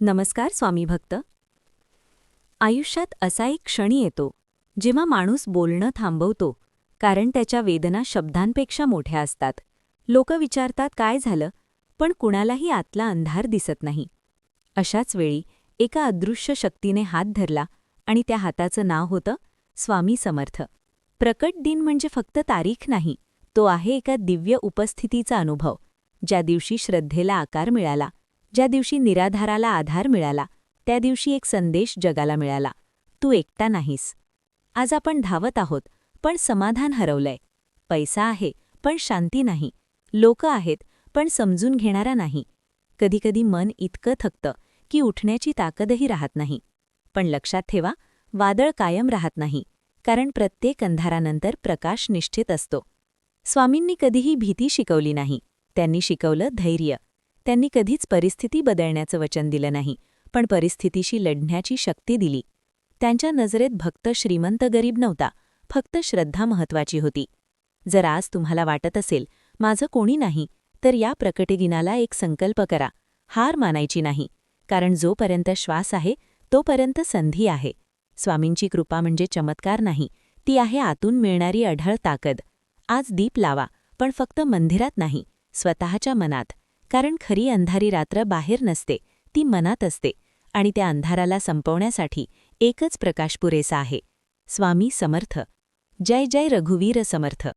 नमस्कार स्वामी भक्त. आयुष्यात असा एक क्षण येतो जेव्हा माणूस बोलणं थांबवतो, कारण त्याच्या वेदना शब्दांपेक्षा मोठ्या असतात. लोक विचारतात काय झालं, पण कुणालाही आतला अंधार दिसत नाही. अशाच वेळी एका अदृश्य शक्तीने हात धरला आणि त्या हाताचं नाव होतं स्वामी समर्थ. प्रकट दिन म्हणजे फक्त तारीख नाही, तो आहे एका दिव्य उपस्थितीचा अनुभव. ज्या दिवशी श्रद्धेला आकार मिळाला, ज्या दिवशी निराधाराला आधार मिळाला, त्या दिवशी एक संदेश जगाला मिळाला: तू एकटा नाहीस. आज आपण धावत आहोत, पण समाधान हरवलंय. पैसा आहे, पण शांती नाही. लोक आहेत, पण समजून घेणारा नाही. कधीकधी मन इतकं थकतं की उठण्याची ताकदही राहत नाही. पण लक्षात ठेवा, वादळ कायम राहत नाही, कारण प्रत्येक अंधारानंतर प्रकाश निश्चित असतो. स्वामींनी कधीही भीती शिकवली नाही, त्यांनी शिकवलं धैर्य. त्यांनी कधीच परिस्थिती बदलण्याचं वचन दिलं नाही, पण परिस्थितीशी लढण्याची शक्ती दिली. त्यांच्या नजरेत भक्त श्रीमंत गरीब नव्हता, फक्त श्रद्धा महत्वाची होती. जर आज तुम्हाला वाटत असेल माझं कोणी नाही, तर या प्रकटदिनाला एक संकल्प करा: हार मानायची नाही, कारण जोपर्यंत श्वास आहे तोपर्यंत संधी आहे. स्वामींची कृपा म्हणजे चमत्कार नाही, ती आहे आतून मिळणारी अढळ ताकद. आज दीप लावा, पण फक्त मंदिरात नाही, स्वतःच्या मनात. कारण खरी अंधारी रात्र बाहेर नसते, ती मनात असते. आणि त्या अंधाराला संपवण्यासाठी एकच प्रकाश पुरेसा आहे: स्वामी समर्थ. जय जय रघुवीर समर्थ.